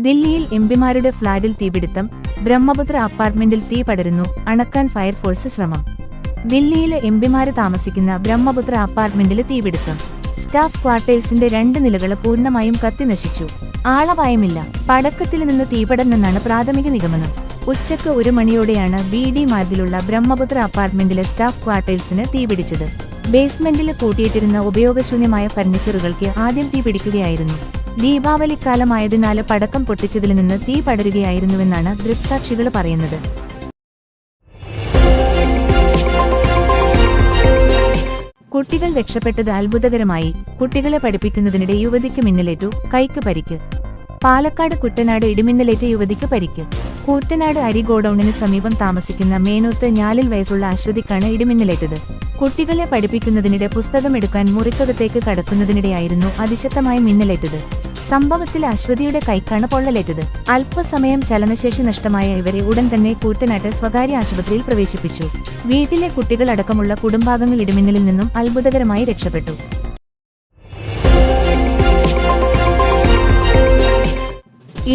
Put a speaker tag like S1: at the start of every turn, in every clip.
S1: ദില്ലിയിൽ എംപിമാരുടെ ഫ്ളാറ്റിൽ തീപിടുത്തം, ബ്രഹ്മപുത്ര അപ്പാർട്ട്മെന്റിൽ തീ പടരുന്നു, അണക്കാൻ ഫയർഫോഴ്സ് ശ്രമം. ദില്ലിയിലെ എംപിമാര് താമസിക്കുന്ന ബ്രഹ്മപുത്ര അപ്പാർട്ട്മെന്റിൽ തീപിടുത്തം. സ്റ്റാഫ് ക്വാർട്ടേഴ്സിന്റെ 2 നിലകൾ പൂർണ്ണമായും കത്തിനശിച്ചു. ആളപായമില്ല. പടക്കത്തിൽ നിന്ന് തീപടർന്നെന്നാണ് പ്രാഥമിക നിഗമനം. ഉച്ചയ്ക്ക് 1 മണിയോടെയാണ് BD മാർഗിലുള്ള ബ്രഹ്മപുത്ര അപ്പാർട്ട്മെന്റിലെ സ്റ്റാഫ് ക്വാർട്ടേഴ്സിന് തീപിടിച്ചത്. ബേസ്മെന്റിൽ കൂട്ടിയിട്ടിരുന്ന ഉപയോഗശൂന്യമായ ഫർണിച്ചറുകൾക്ക് ആദ്യം തീപിടിക്കുകയായിരുന്നു. ദീപാവലിക്കാലമായതിനാൽ പടക്കം പൊട്ടിച്ചതിൽ നിന്ന് തീ പടരുകയായിരുന്നുവെന്നാണ് ദൃക്സാക്ഷികൾ പറയുന്നത്. കുട്ടികൾ രക്ഷപ്പെട്ടത് അത്ഭുതകരമായി. കുട്ടികളെ പഠിപ്പിക്കുന്നതിനിടെ യുവതിക്ക് മിന്നലേറ്റു, കൈക്ക് പരിക്ക്. പാലക്കാട് കുട്ടനാട് ഇടിമിന്നലേറ്റ യുവതിക്ക് പരിക്ക്. കൂറ്റനാട് അരി ഗോഡൌണിന് സമീപം താമസിക്കുന്ന മേനോത്ത് ഞാലിൽ വയസ്സുള്ള അശ്വതിക്കാണ് ഇടിമിന്നലേറ്റത്. കുട്ടികളെ പഠിപ്പിക്കുന്നതിനിടെ പുസ്തകമെടുക്കാൻ മുറിക്കകത്തേക്ക് കടക്കുന്നതിനിടെയായിരുന്നു അതിശക്തമായ മിന്നലേറ്റത്. സംഭവത്തിൽ അശ്വതിയുടെ കൈക്കാണ് പൊള്ളലേറ്റത്. അല്പസമയം ചലനശേഷി നഷ്ടമായ ഇവരെ ഉടൻ തന്നെ കൂറ്റനാട്ട് സ്വകാര്യ ആശുപത്രിയിൽ പ്രവേശിപ്പിച്ചു. വീട്ടിലെ കുട്ടികളടക്കമുള്ള കുടുംബാംഗങ്ങൾ ഇടിമിന്നലിൽ നിന്നും അത്ഭുതകരമായി രക്ഷപ്പെട്ടു.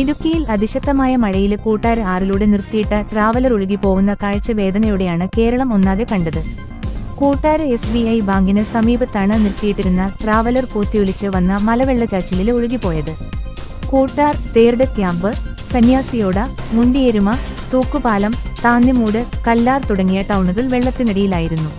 S1: ഇടുക്കിയിൽ അതിശക്തമായ മഴയിൽ കൂട്ടാർ ആറിലൂടെ നിർത്തിയിട്ട ട്രാവലർ ഒഴുകിപ്പോകുന്ന കാഴ്ച വേദനയോടെയാണ് കേരളം ഒന്നാകെ കണ്ടത്. കൂട്ടാർ SBI ബാങ്കിന് സമീപത്താണ് നിർത്തിയിട്ടിരുന്ന ട്രാവലർ പൂത്തിയൊലിച്ച് വന്ന മലവെള്ളച്ചാച്ചിലിൽ ഒഴുകിപ്പോയത്. കൂട്ടാർ, തേർഡ് ക്യാമ്പ്, സന്യാസിയോട, മുണ്ടിയെരുമ, തൂക്കുപാലം, താന്നിമൂട്, കല്ലാർ തുടങ്ങിയ ടൗണുകൾ വെള്ളത്തിനടിയിലായിരുന്നു.